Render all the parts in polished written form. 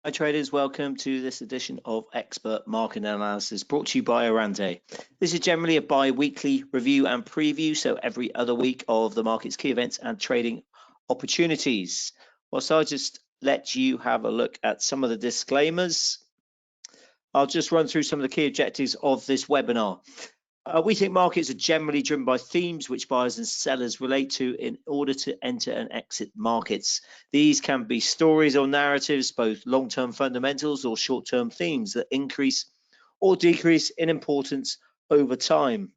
Hi traders, welcome to this edition of Expert Market Analysis brought to you by Errante. This is generally a bi-weekly review and preview, so every other week of the market's key events and trading opportunities. So I'll just let you have a look at some of the disclaimers. I'll just run through some of the key objectives of this webinar. We think markets are generally driven by themes which buyers and sellers relate to in order to enter and exit markets. These can be stories or narratives, both long-term fundamentals or short-term themes that increase or decrease in importance over time.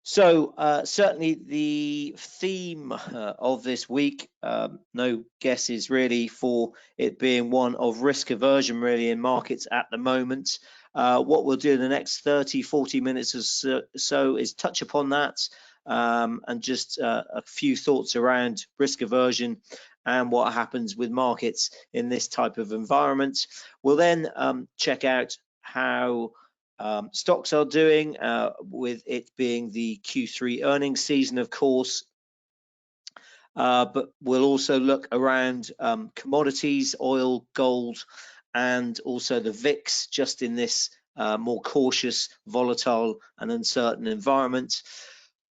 So certainly the theme of this week, no guesses really for it being one of risk aversion really in markets at the moment. What we'll do in the next 30-40 minutes or so is touch upon that and just a few thoughts around risk aversion and what happens with markets in this type of environment. We'll then check out how stocks are doing with it being the Q3 earnings season, of course. But we'll also look around commodities, oil, gold, and also the VIX, just in this more cautious, volatile and uncertain environment.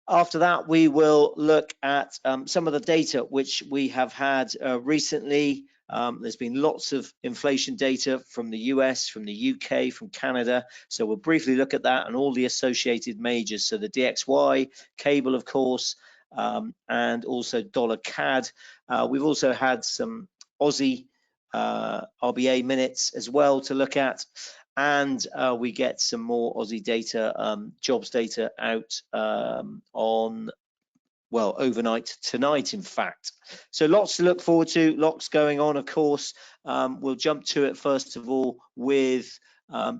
After that, we will look at some of the data which we have had recently. There's been lots of inflation data from the US, from the UK, from Canada. So we'll briefly look at that and all the associated majors. So the DXY, cable, of course, and also dollar CAD. We've also had some Aussie RBA minutes as well to look at. And we get some more Aussie data, jobs data out on, well, overnight tonight, in fact. So lots to look forward to, lots going on, of course. We'll jump to it first of all with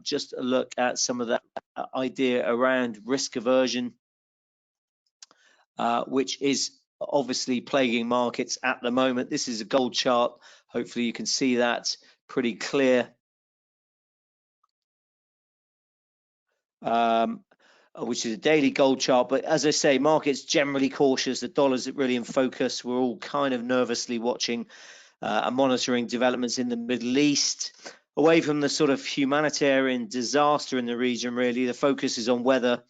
just a look at some of that idea around risk aversion, which is obviously plaguing markets at the moment. This is a gold chart. Hopefully you can see that pretty clear. Which is a daily gold chart, but as I say, markets generally cautious. The dollar's really in focus. We're all kind of nervously watching and monitoring developments in the Middle East. Away from the sort of humanitarian disaster in the region, really, the focus is on whether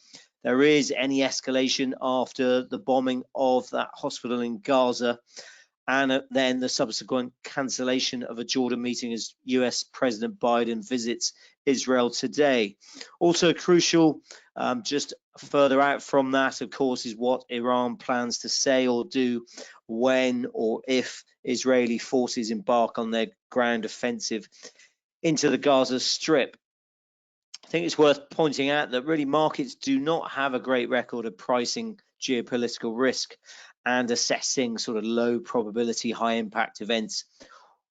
there is any escalation after the bombing of that hospital in Gaza, and then the subsequent cancellation of a Jordan meeting as US President Biden visits Israel today. Also crucial, just further out from that, of course, is what Iran plans to say or do when or if Israeli forces embark on their ground offensive into the Gaza Strip. I think it's worth pointing out that really markets do not have a great record of pricing geopolitical risk and assessing sort of low probability, high impact events,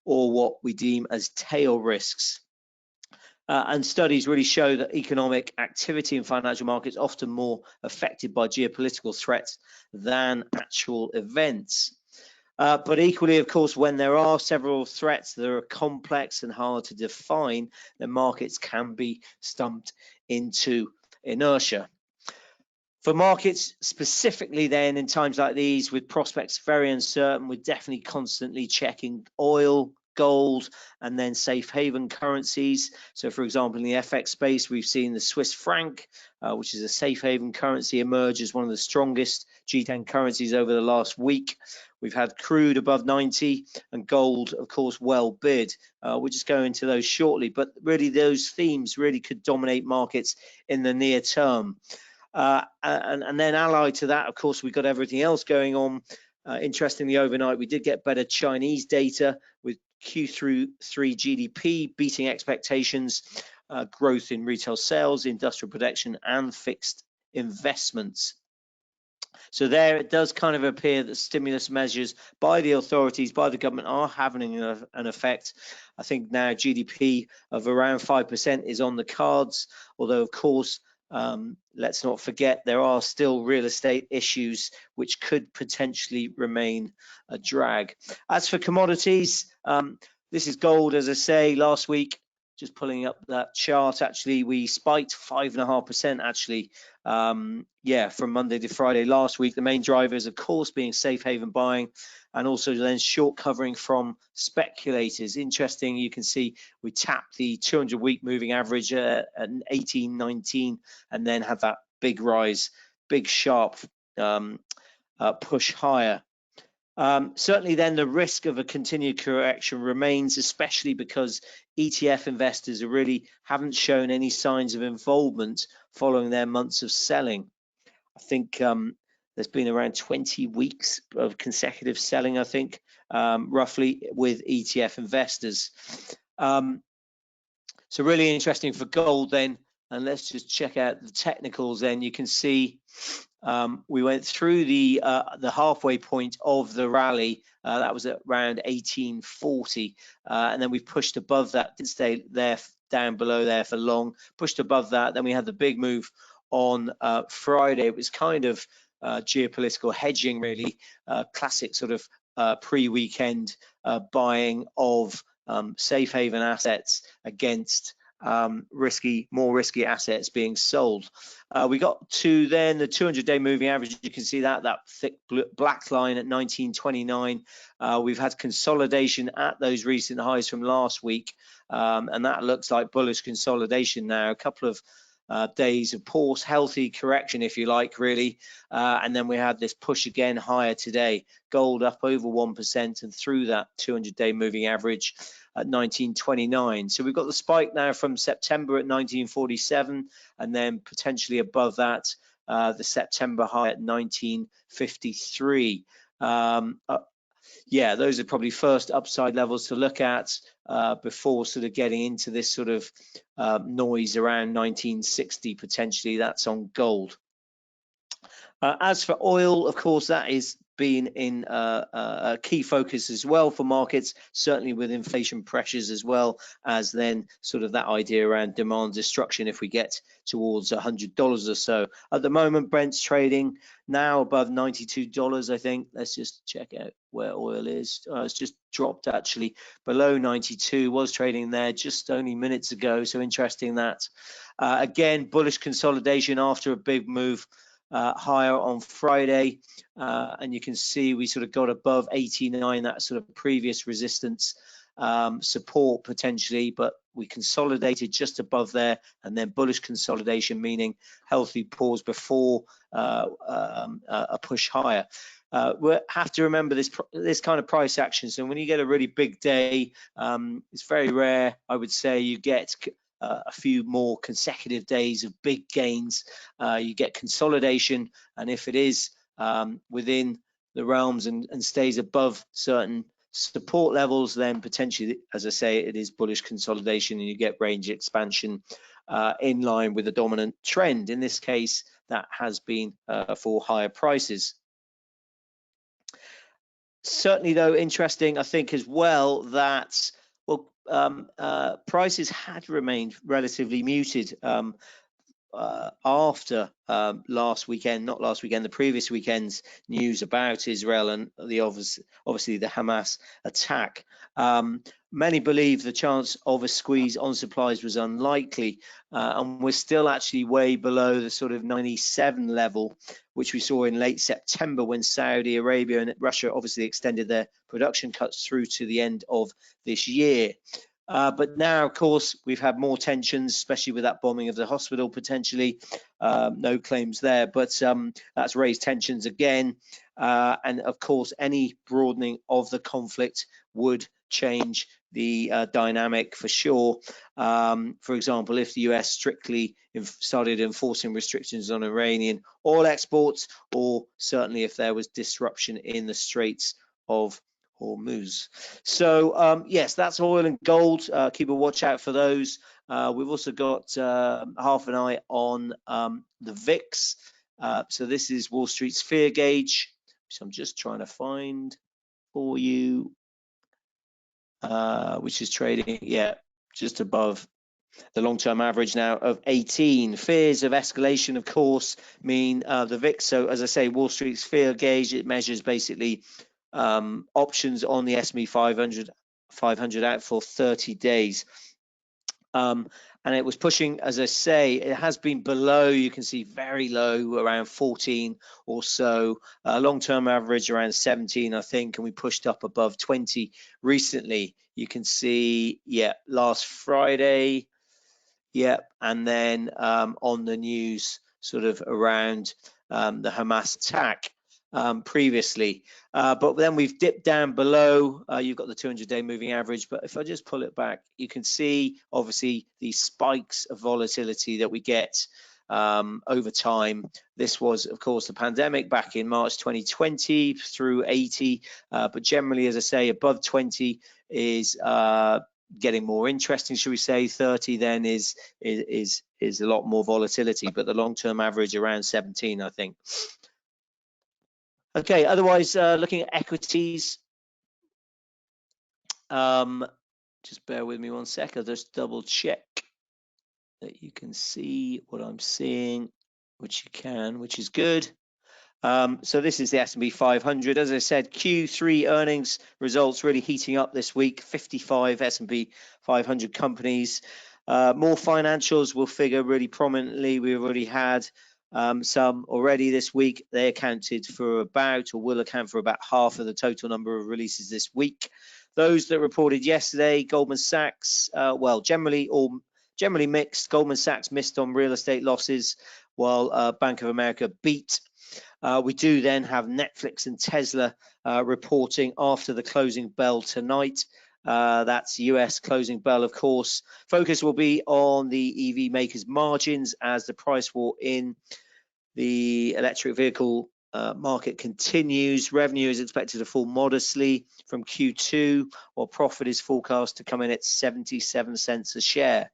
or what we deem as tail risks. And studies really show that economic activity in financial markets often more affected by geopolitical threats than actual events. But equally, of course, when there are several threats that are complex and hard to define, then markets can be stumped into inertia. For markets specifically then in times like these, with prospects very uncertain, we're definitely constantly checking oil, gold, and then safe haven currencies. So for example, in the FX space, we've seen the Swiss franc, which is a safe haven currency, emerge as one of the strongest G10 currencies over the last week. We've had crude above 90 and gold, of course, well bid. We'll just go into those shortly, but really those themes really could dominate markets in the near term. And then allied to that, of course, we've got everything else going on. Interestingly, overnight, we did get better Chinese data with Q3 GDP beating expectations, growth in retail sales, industrial production, and fixed investments. So there it does kind of appear that stimulus measures by the authorities, by the government, are having an effect. I think now GDP of around 5% is on the cards, although, of course, let's not forget there are still real estate issues which could potentially remain a drag. As for commodities, this is gold, as I say, last week just pulling up that chart. Actually, we spiked 5.5% actually, yeah, from Monday to Friday last week. The main drivers, of course, being safe haven buying, and also then short covering from speculators. Interesting, you can see we tapped the 200-week moving average at 18.19, and then had that big rise, big sharp push higher. Certainly then the risk of a continued correction remains, especially because ETF investors really haven't shown any signs of involvement following their months of selling. I think there's been around 20 weeks of consecutive selling, I think, roughly, with ETF investors. So really interesting for gold then. And let's just check out the technicals then. You can see we went through the halfway point of the rally. That was at around 1840, and then we pushed above that, didn't stay there down below there for long, pushed above that. Then we had the big move on Friday. It was kind of geopolitical hedging, really, classic sort of pre-weekend buying of safe haven assets against more risky assets being sold. We got to then the 200-day moving average. You can see that thick black line at 1929. We've had consolidation at those recent highs from last week, and that looks like bullish consolidation now. A couple of days of pause, healthy correction, if you like, really, and then we had this push again higher today. Gold up over 1% and through that 200-day moving average at 1929. So we've got the spike now from September at 1947, and then potentially above that, the September high at 1953. Yeah, those are probably first upside levels to look at before sort of getting into this sort of noise around 1960 potentially. That's on gold. As for oil, of course, that is been in a key focus as well for markets, certainly with inflation pressures, as well as then sort of that idea around demand destruction if we get towards $100 or so. At the moment, Brent's trading now above $92, I think. Let's just check out where oil is. It's just dropped actually below 92, was trading there just only minutes ago, so interesting that. Again, bullish consolidation after a big move higher on Friday, and you can see we sort of got above 89, that sort of previous resistance support potentially, but we consolidated just above there, and then bullish consolidation, meaning healthy pause before a push higher. We have to remember this kind of price action. So when you get a really big day, it's very rare, I would say, you get a few more consecutive days of big gains. You get consolidation, and if it is within the realms and stays above certain support levels, then potentially, as I say, it is bullish consolidation, and you get range expansion in line with the dominant trend. In this case, that has been for higher prices. Certainly, though, interesting, I think, as well, that prices had remained relatively muted after last weekend, not last weekend, the previous weekend's news about Israel and the obviously the Hamas attack. Many believe the chance of a squeeze on supplies was unlikely, and we're still actually way below the sort of 97 level, which we saw in late September when Saudi Arabia and Russia obviously extended their production cuts through to the end of this year. But now, of course, we've had more tensions, especially with that bombing of the hospital potentially. No claims there, but that's raised tensions again. And of course, any broadening of the conflict would change the dynamic for sure. For example, if the US strictly started enforcing restrictions on Iranian oil exports, or certainly if there was disruption in the Straits of Hormuz. So yes, that's oil and gold. Keep a watch out for those. We've also got half an eye on the VIX. So this is Wall Street's fear gauge, which I'm just trying to find for you, which is trading, yeah, just above the long-term average now of 18. Fears of escalation, of course, mean the VIX. So as I say, Wall Street's fear gauge, it measures basically options on the S&P 500 out for 30 days. And it was pushing, as I say, it has been below, you can see very low, around 14 or so, long-term average around 17, I think, and we pushed up above 20 recently. You can see, yeah, last Friday, yeah, and then on the news sort of around the Hamas attack previously. But then we've dipped down below. You've got the 200-day moving average. But if I just pull it back, you can see, obviously, these spikes of volatility that we get over time. This was, of course, the pandemic back in March 2020 through 80. But generally, as I say, above 20 is getting more interesting, should we say. 30 then is a lot more volatility, but the long-term average around 17, I think. Okay, otherwise, looking at equities, just bear with me 1 sec. I'll just double check that you can see what I'm seeing, which you can, which is good. So this is the S&P 500. As I said, Q3 earnings results really heating up this week. 55 S&P 500 companies. More financials will figure really prominently. We've already had some already this week. They accounted for about, or will account for about, half of the total number of releases this week. Those that reported yesterday, Goldman Sachs, well, generally mixed. Goldman Sachs missed on real estate losses, while Bank of America beat. We do then have Netflix and Tesla reporting after the closing bell tonight. That's US closing bell, of course. Focus will be on the EV makers' margins as the price war in the electric vehicle market continues. Revenue is expected to fall modestly from Q2, while profit is forecast to come in at 77 cents a share.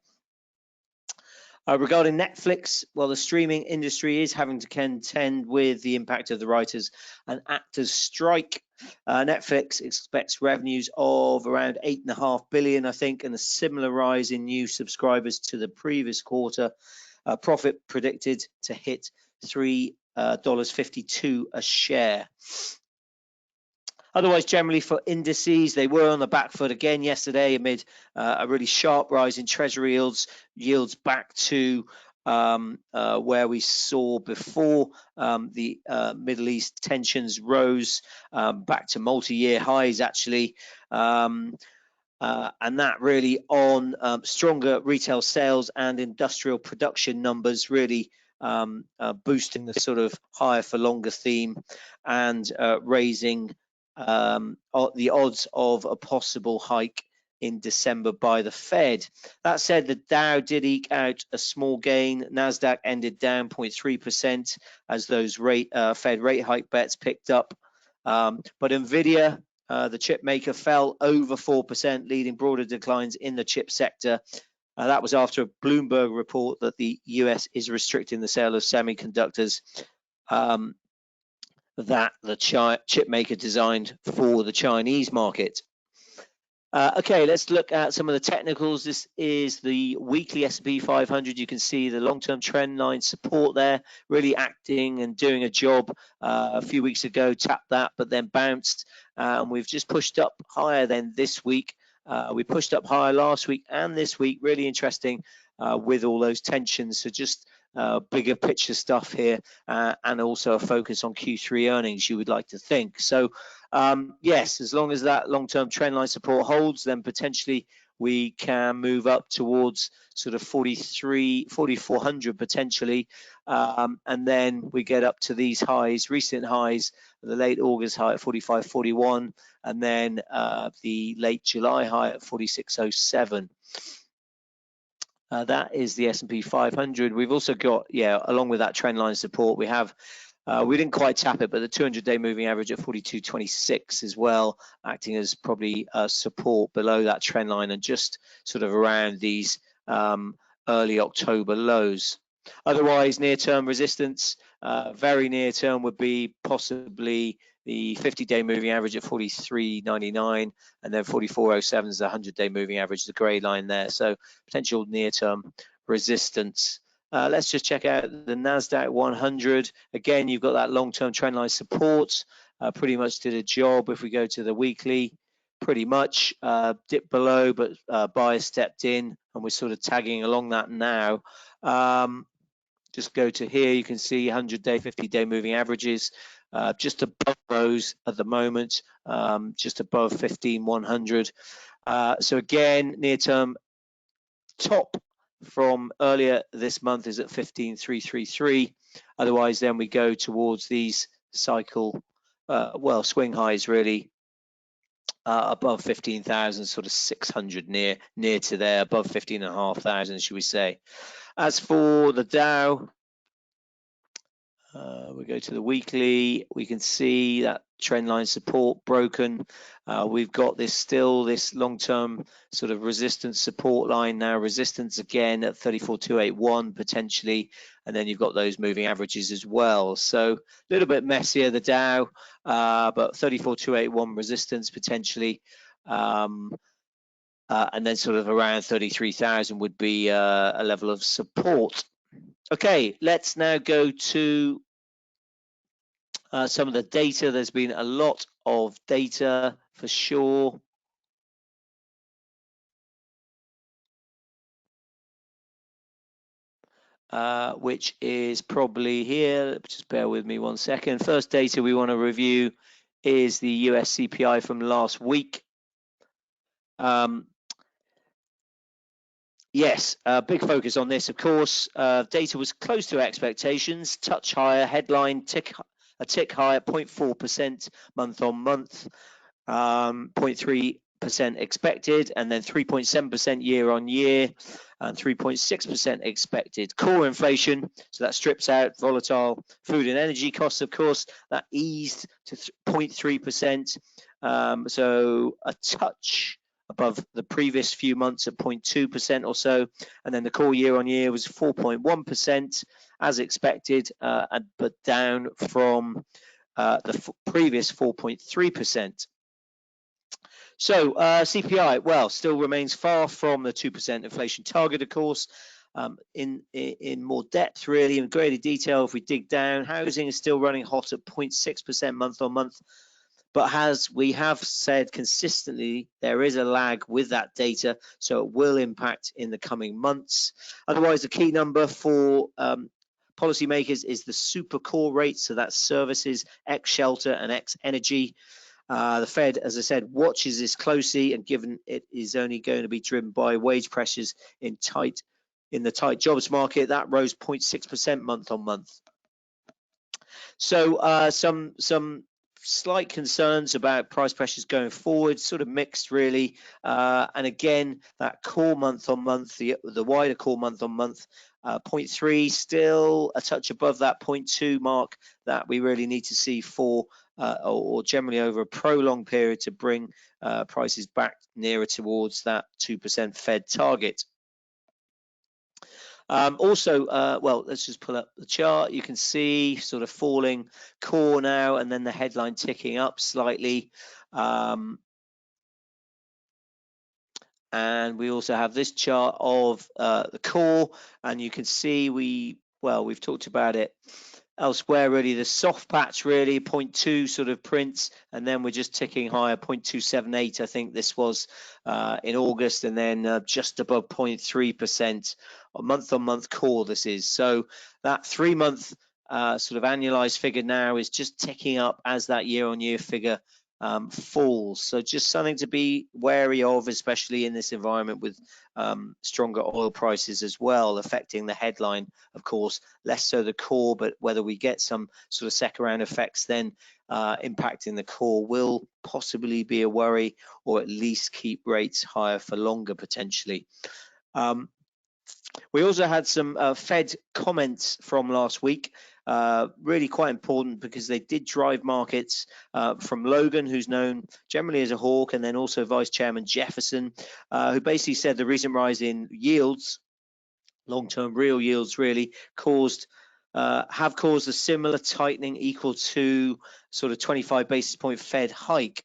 Regarding Netflix, well, the streaming industry is having to contend with the impact of the writers and actors strike. Netflix expects revenues of around 8.5 billion, I think, and a similar rise in new subscribers to the previous quarter. Profit predicted to hit $3.52 a share. Otherwise, generally for indices, they were on the back foot again yesterday amid a really sharp rise in treasury yields back to where we saw before the Middle East tensions rose back to multi-year highs, actually. And that really on stronger retail sales and industrial production numbers, really boosting the sort of higher for longer theme and raising the odds of a possible hike in December by the Fed. That said, the Dow did eke out a small gain. NASDAQ ended down 0.3% as those Fed rate hike bets picked up. But Nvidia, the chip maker, fell over 4%, leading broader declines in the chip sector. That was after a Bloomberg report that the US is restricting the sale of semiconductors that the chip maker designed for the Chinese market. Okay, let's look at some of the technicals. This is the weekly S&P 500. You can see the long-term trend line support there, really acting and doing a job. A few weeks ago, tapped that, but then bounced. And we've just pushed up higher than this week. We pushed up higher last week and this week. Really interesting with all those tensions. So just bigger picture stuff here, and also a focus on Q3 earnings, you would like to think. So yes, as long as that long-term trend line support holds, then potentially we can move up towards sort of 4,400 potentially, and then we get up to these highs, recent highs, the late August high at 45.41, and then the late July high at 46.07. That is the S&P 500. We've also got, along with that trend line support, we have, we didn't quite tap it, but the 200-day moving average at 42.26 as well, acting as probably support below that trend line and just sort of around these early October lows. Otherwise, near-term resistance, very near-term would be possibly the 50-day moving average at 43.99, and then 44.07 is the 100-day moving average, the grey line there. So potential near-term resistance. Let's just check out the NASDAQ 100. Again, you've got that long-term trend line support. Pretty much did a job. If we go to the weekly, pretty much dipped below, but buyers stepped in and we're sort of tagging along that now. Just go to here, you can see 100-day, 50-day moving averages, just above those at the moment, just above 15,100. So again, near term top from earlier this month is at 15,333. Otherwise, then we go towards these cycle, well, swing highs really above 15,000, sort of 600 near to there, above 15,500, should we say. As for the Dow, we go to the weekly, we can see that trend line support broken. We've got this long-term sort of resistance support line now, resistance again at 34,281 potentially, and then you've got those moving averages as well. So a little bit messier, the Dow, but 34,281 resistance potentially, and then sort of around 33,000 would be a level of support. Okay, let's now go to some of the data. There's been a lot of data for sure. Which is probably here. Just bear with me 1 second. First data we want to review is the US CPI from last week. Yes, big focus on this, of course. Data was close to expectations, touch higher, headline a tick higher, 0.4% month on month, 0.3% expected, and then 3.7% year on year, and 3.6% expected. Core inflation, so that strips out volatile food and energy costs, of course, that eased to 0.3%, so a touch above the previous few months at 0.2% or so, and then the core year on year was 4.1% as expected, but down from the previous 4.3%. So CPI, well, still remains far from the 2% inflation target, of course. In more depth, really, in greater detail, if we dig down, housing is still running hot at 0.6% month on month. But as we have said consistently, there is a lag with that data, so it will impact in the coming months. Otherwise, the key number for policymakers is the super core rate, so that's services, ex shelter and ex energy. The Fed, as I said, watches this closely, and given it is only going to be driven by wage pressures in the tight jobs market, that rose 0.6% month on month. So some slight concerns about price pressures going forward, sort of mixed really, and again that core month on month, the wider core month on month, 0.3, still a touch above that 0.2 mark that we really need to see for or generally over a prolonged period to bring prices back nearer towards that 2% Fed target. Also, well, let's just pull up the chart. You can see sort of falling core now, and then the headline ticking up slightly. And we also have this chart of the core, and you can see we've talked about it elsewhere really, the soft patch really 0.2 sort of prints, and then we're just ticking higher, 0.278 I think this was in August, and then just above 0.3% month on month core this is. So that 3 month sort of annualized figure now is just ticking up as that year on year figure falls. So just something to be wary of, especially in this environment with stronger oil prices as well, affecting the headline, of course, less so the core, but whether we get some sort of second round effects then impacting the core will possibly be a worry, or at least keep rates higher for longer potentially. We also had some Fed comments from last week, really quite important because they did drive markets from Logan, who's known generally as a hawk, and then also Vice Chairman Jefferson, who basically said the recent rise in yields, long-term real yields really, have caused a similar tightening equal to sort of 25 basis point Fed hike.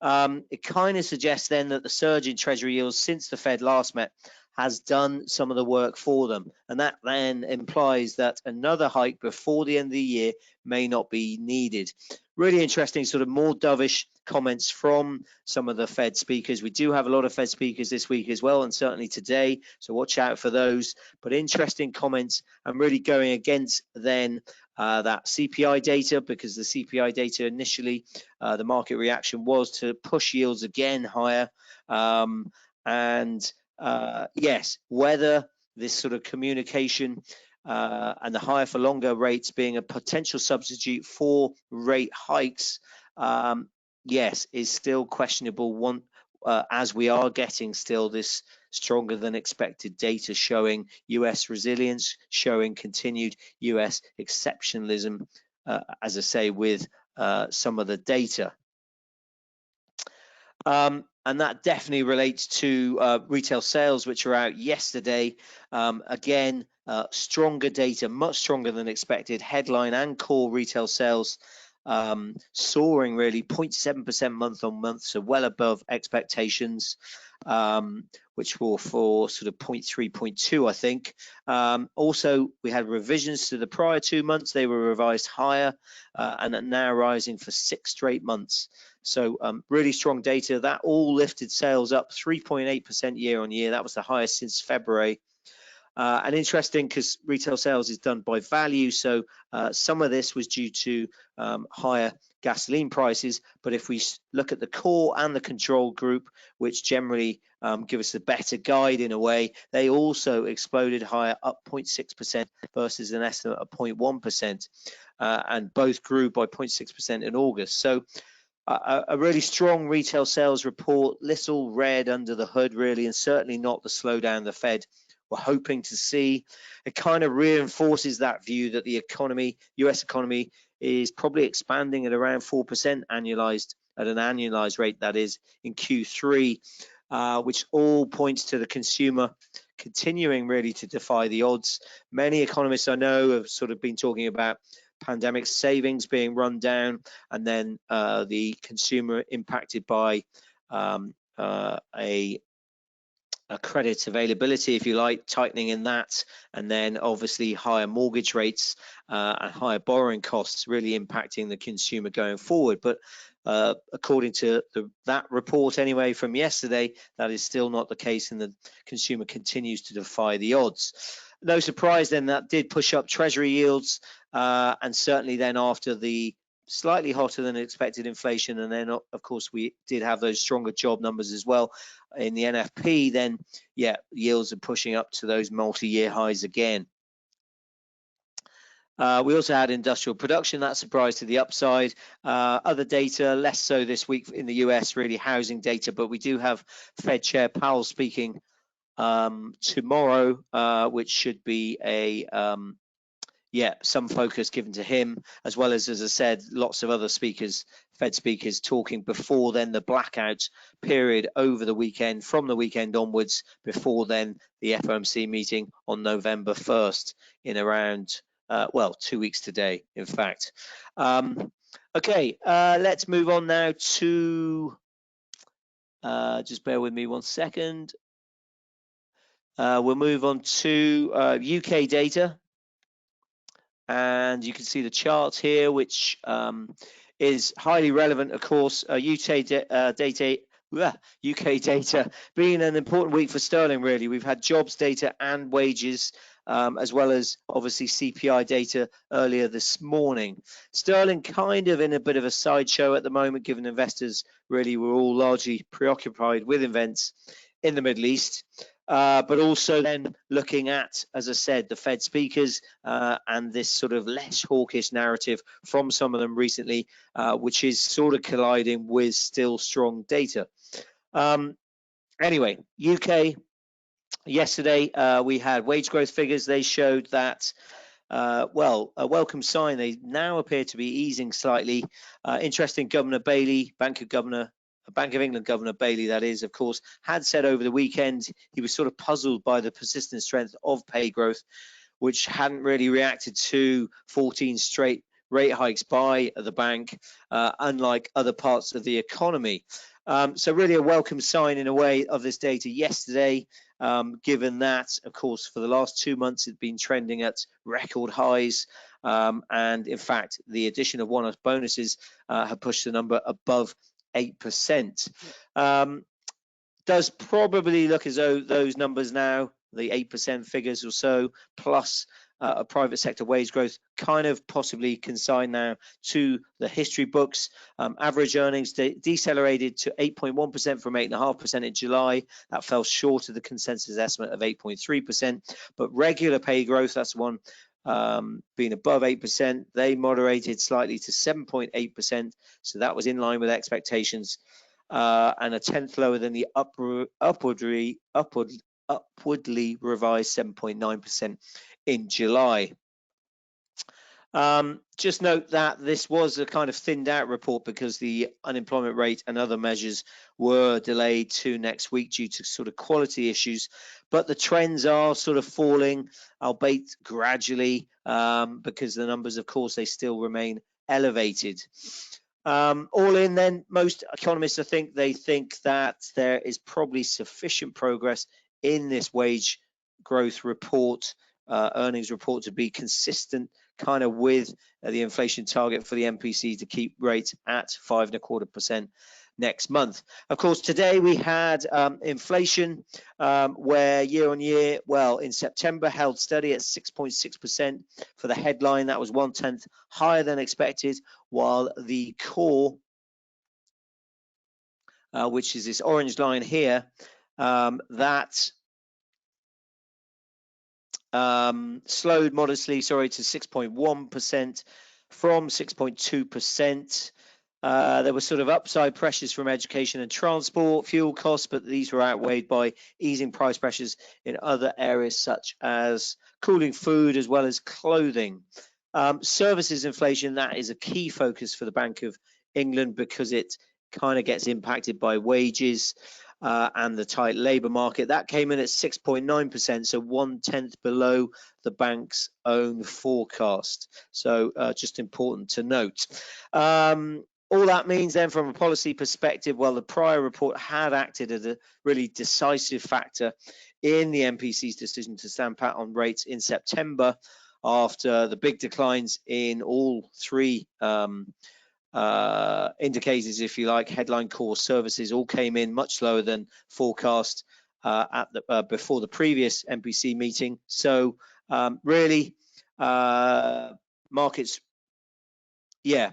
It kind of suggests then that the surge in Treasury yields since the Fed last met has done some of the work for them, and that then implies that another hike before the end of the year may not be needed. Really interesting, sort of more dovish comments from some of the Fed speakers. We do have a lot of Fed speakers this week as well, and certainly today, so watch out for those. But interesting comments, and really going against then that CPI data, because the CPI data initially, the market reaction was to push yields again higher. Yes, whether this sort of communication and the higher for longer rates being a potential substitute for rate hikes, yes, is still questionable. As we are getting still this stronger than expected data showing US resilience, showing continued US exceptionalism, as I say, with some of the data. And that definitely relates to retail sales, which are out yesterday. Again, stronger data, much stronger than expected. Headline and core retail sales soaring really 0.7% month on month, so well above expectations, which were for sort of 0.3, 0.2, I think. Also, we had revisions to the prior 2 months. They were revised higher and are now rising for 6 straight months. So really strong data. That all lifted sales up 3.8% year on year. That was the highest since February. And interesting because retail sales is done by value, so some of this was due to higher gasoline prices. But if we look at the core and the control group, which generally give us a better guide in a way, they also exploded higher, up 0.6% versus an estimate of 0.1%, and both grew by 0.6% in August. So a really strong retail sales report, little red under the hood really, and certainly not the slowdown the Fed were hoping to see. It kind of reinforces that view that the economy, US economy, is probably expanding at around 4% annualized, at an annualized rate, that is, in Q3, which all points to the consumer continuing really to defy the odds. Many economists I know have sort of been talking about pandemic savings being run down, and then the consumer impacted by a credit availability, if you like, tightening in that, and then obviously higher mortgage rates and higher borrowing costs really impacting the consumer going forward. But according to that report anyway from yesterday, that is still not the case, and the consumer continues to defy the odds. No surprise then, that did push up treasury yields, and certainly then after the slightly hotter than expected inflation, and then of course we did have those stronger job numbers as well in the NFP, then yeah, yields are pushing up to those multi-year highs again. We also had industrial production, that surprised to the upside. Other data, less so this week in the US, really housing data, but we do have Fed Chair Powell speaking tomorrow, which should be a some focus given to him, as well as I said, lots of other speakers, Fed speakers, talking before then the blackout period over the weekend, from the weekend onwards, before then the FOMC meeting on November 1st in around, 2 weeks today, in fact. Okay, let's move on now to, just bear with me 1 second. We'll move on to UK data. And you can see the charts here, which is highly relevant, of course. UK data being an important week for sterling, really. We've had jobs data and wages, as well as obviously CPI data earlier this morning. Sterling kind of in a bit of a sideshow at the moment, given investors really were all largely preoccupied with events in the Middle East. But also then looking at, as I said, the Fed speakers and this sort of less hawkish narrative from some of them recently, which is sort of colliding with still strong data. Anyway, UK, yesterday we had wage growth figures. They showed that, a welcome sign. They now appear to be easing slightly. Interesting, Governor Bailey, Bank of England Governor Bailey, that is, of course, had said over the weekend he was sort of puzzled by the persistent strength of pay growth, which hadn't really reacted to 14 straight rate hikes by the bank, unlike other parts of the economy. So really a welcome sign in a way of this data yesterday, given that, of course, for the last 2 months it's been trending at record highs. And in fact, the addition of one-off bonuses have pushed the number above 8%. Does probably look as though those numbers now, the 8% figures or so, plus a private sector wage growth, kind of possibly consigned now to the history books. Average earnings decelerated to 8.1% from 8.5% in July. That fell short of the consensus estimate of 8.3%. But regular pay growth, that's the one being above 8%, they moderated slightly to 7.8%. So that was in line with expectations. And a tenth lower than the upwardly revised 7.9% in July. Just note that this was a kind of thinned out report because the unemployment rate and other measures were delayed to next week due to sort of quality issues, but the trends are sort of falling, albeit gradually, because the numbers, of course, they still remain elevated. All in then, most economists, I think, they think that there is probably sufficient progress in this wage growth report, earnings report, to be consistent kind of with the inflation target for the MPC to keep rates at 5.25% next month. Of course, today we had inflation where year on year, well, in September held steady at 6.6% for the headline. That was 1/10 higher than expected, while the core, which is this orange line here, that slowed modestly, to 6.1% from 6.2%. There were sort of upside pressures from education and transport, fuel costs, but these were outweighed by easing price pressures in other areas such as cooling food as well as clothing. Services inflation, that is a key focus for the Bank of England because it kind of gets impacted by wages and the tight labour market. That came in at 6.9%, so 1/10 below the bank's own forecast. So just important to note. All that means then from a policy perspective, well, the prior report had acted as a really decisive factor in the MPC's decision to stand pat on rates in September after the big declines in all three indicators, if you like. Headline core services all came in much lower than forecast before the previous MPC meeting. So really, markets, yeah,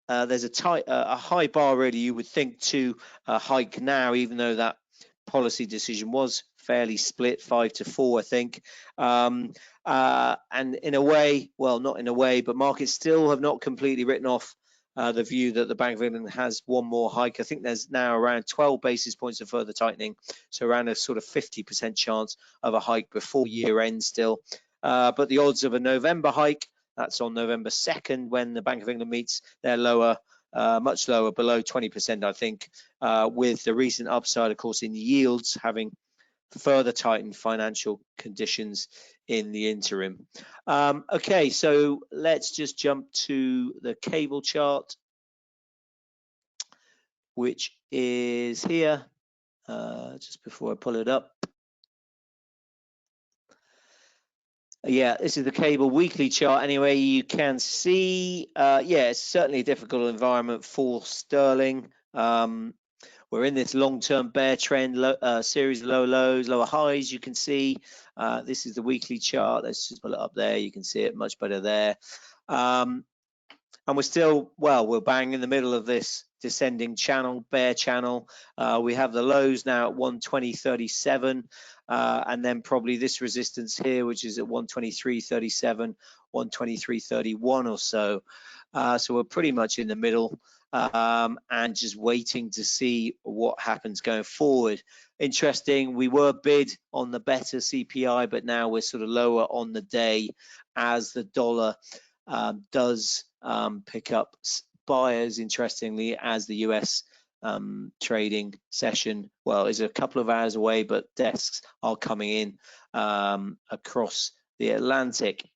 there's a high bar really, you would think, to hike now, even though that policy decision was fairly split, 5-4, I think. And in a way, well, not in a way, but markets still have not completely written off the view that the Bank of England has one more hike. I think there's now around 12 basis points of further tightening, so around a sort of 50% chance of a hike before year end still. But the odds of a November hike, that's on November 2nd when the Bank of England meets, they're lower, much lower, below 20%, I think, with the recent upside, of course, in yields having further tightened financial conditions in the interim. Okay, so let's just jump to the cable chart, which is here, just before I pull it up. Yeah, this is the cable weekly chart. Anyway, you can see, yeah, it's certainly a difficult environment for sterling. We're in this long-term bear trend, series of low lows, lower highs. You can see this is the weekly chart. Let's just pull it up there. You can see it much better there. And we're still, well, we're bang in the middle of this descending channel, bear channel. We have the lows now at 120.37, and then probably this resistance here, which is at 123.37, 123.31 or so. So we're pretty much in the middle, and just waiting to see what happens going forward. Interesting, we were bid on the better CPI, but now we're sort of lower on the day as the dollar does pick up buyers, interestingly, as the US trading session, well, is a couple of hours away, but desks are coming in across the Atlantic.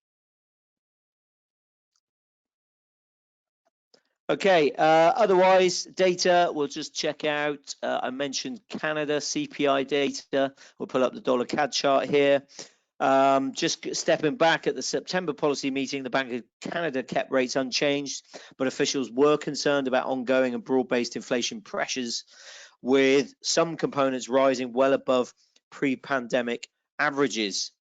Okay, otherwise data we'll just check out. I mentioned Canada CPI data. We'll pull up the dollar CAD chart here. Just stepping back, at the September policy meeting, the Bank of Canada kept rates unchanged, but officials were concerned about ongoing and broad-based inflation pressures, with some components rising well above pre-pandemic averages.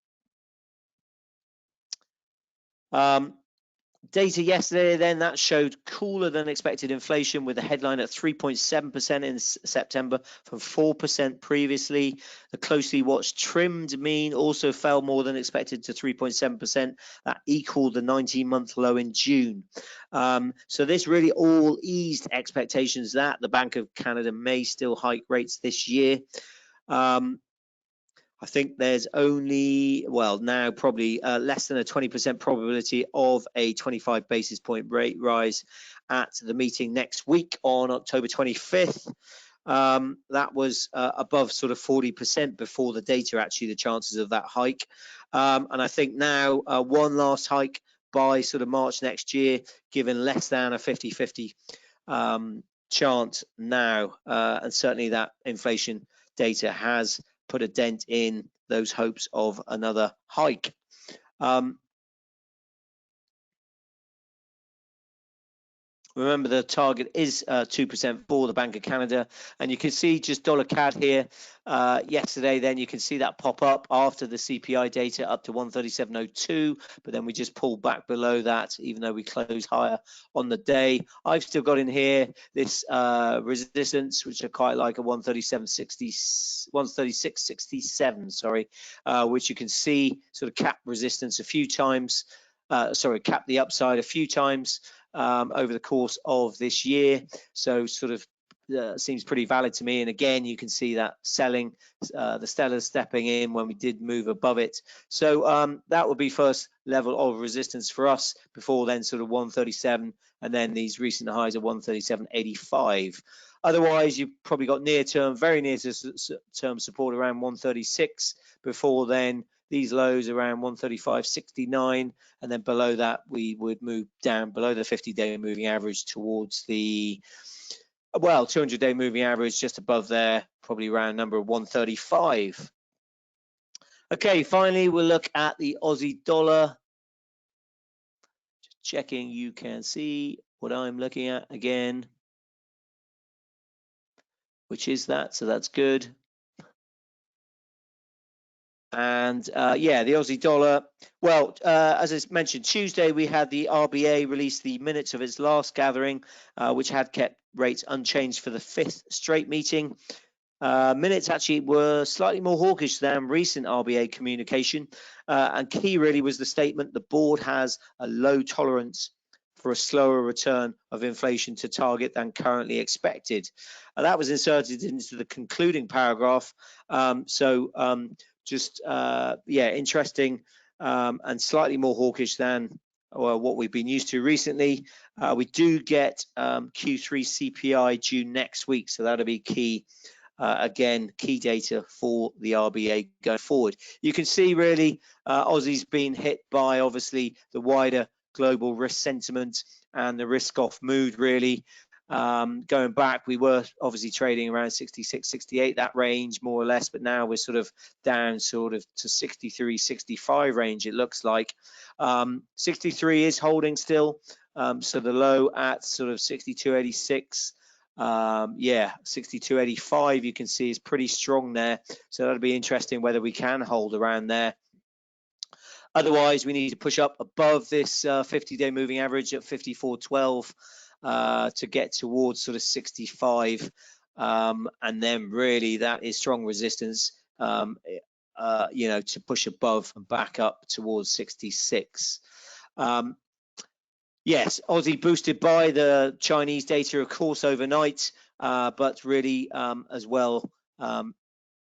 Data yesterday then, that showed cooler than expected inflation, with a headline at 3.7% in September from 4% previously. The closely watched trimmed mean also fell more than expected to 3.7%. That equaled the 19-month low in June. So this really all eased expectations that the Bank of Canada may still hike rates this year. I think there's only, well, now probably less than a 20% probability of a 25 basis point rate rise at the meeting next week on October 25th. That was above sort of 40% before the data, actually, the chances of that hike. And I think now one last hike by sort of March next year, given less than a 50-50 chance now. And certainly that inflation data has put a dent in those hopes of another hike. Remember, the target is 2% for the Bank of Canada, and you can see just dollar CAD here yesterday. Then you can see that pop up after the CPI data up to 137.02, but then we just pulled back below that, even though we closed higher on the day. I've still got in here this resistance, which I quite like, a 136.67, sorry, which you can see sort of cap resistance a few times. Cap the upside a few times over the course of this year. So sort of seems pretty valid to me. And again, you can see that selling, the Stellar stepping in when we did move above it. So that would be first level of resistance for us, before then sort of 137, and then these recent highs of 137.85. Otherwise, you've probably got near term, very near term support around 136, before then these lows around 135.69, and then below that we would move down below the 50-day moving average towards the 200-day moving average, just above there, probably around number 135. Okay, finally we'll look at the Aussie dollar. Just checking you can see what I'm looking at again, which is that, so that's good. And yeah, the Aussie dollar, well, as I mentioned, Tuesday we had the RBA release the minutes of its last gathering, which had kept rates unchanged for the 5th straight meeting. Minutes actually were slightly more hawkish than recent RBA communication, and key really was the statement: the board has a low tolerance for a slower return of inflation to target than currently expected. That was inserted into the concluding paragraph. Yeah, interesting, and slightly more hawkish than what we've been used to recently. We do get Q3 CPI due next week, so that'll be key. Again, key data for the RBA going forward. You can see really Aussie's been hit by obviously the wider global risk sentiment and the risk off mood really. Going back, we were obviously trading around 66, 68, that range more or less, but now we're sort of down sort of to 63, 65 range, it looks like. 63 is holding still, so the low at sort of 62.86. Yeah, 62.85 you can see is pretty strong there, so that'll be interesting whether we can hold around there. Otherwise, we need to push up above this 50-day moving average at 54.12 to get towards sort of 65, and then really that is strong resistance, you know, to push above and back up towards 66. Yes, Aussie boosted by the Chinese data, of course, overnight, but really as well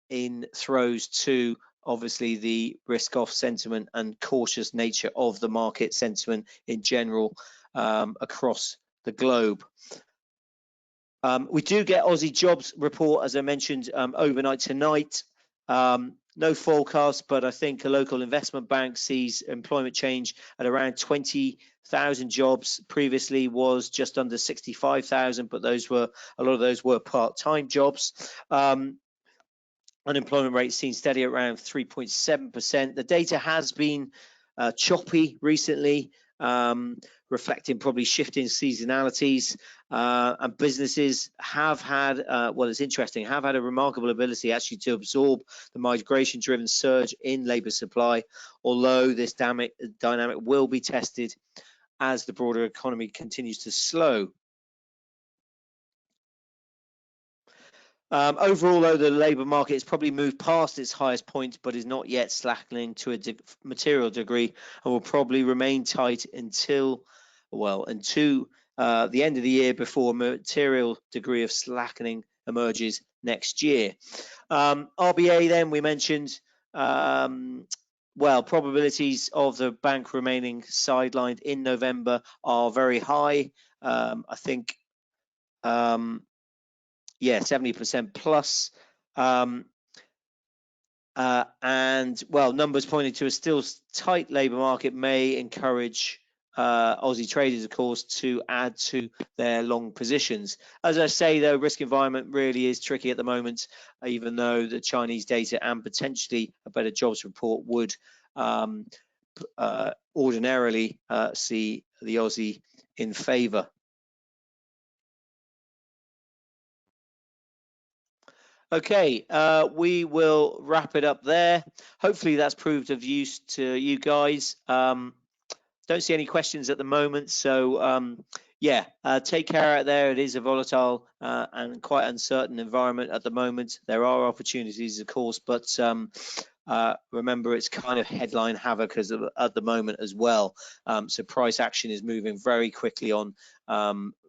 in throws to obviously the risk-off sentiment and cautious nature of the market sentiment in general across the globe. We do get Aussie jobs report, as I mentioned, overnight tonight. No forecast, but I think a local investment bank sees employment change at around 20,000 jobs. Previously was just under 65,000, but those were, a lot of those were part-time jobs. Unemployment rate seen steady at around 3.7%. The data has been choppy recently, reflecting probably shifting seasonalities, and businesses have had, well, it's interesting, have had a remarkable ability actually to absorb the migration-driven surge in labour supply, although this dynamic will be tested as the broader economy continues to slow. Overall, though, the labour market has probably moved past its highest point, but is not yet slackening to a material degree, and will probably remain tight until the end of the year before a material degree of slackening emerges next year. RBA, then, we mentioned, probabilities of the bank remaining sidelined in November are very high. I think 70% plus. And numbers pointing to a still tight labour market may encourage Aussie traders, of course, to add to their long positions. As I say, though, risk environment really is tricky at the moment, even though the Chinese data and potentially a better jobs report would ordinarily see the Aussie in favour. Okay, we will wrap it up there. Hopefully that's proved of use to you guys. Don't see any questions at the moment, so take care out there. It is a volatile and quite uncertain environment at the moment. There are opportunities, of course, but remember, it's kind of headline havoc at the moment as well. So price action is moving very quickly on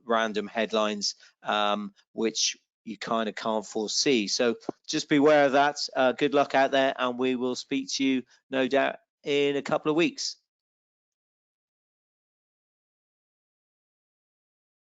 random headlines, which you kind of can't foresee. So just beware of that. Good luck out there, and we will speak to you, no doubt, in a couple of weeks.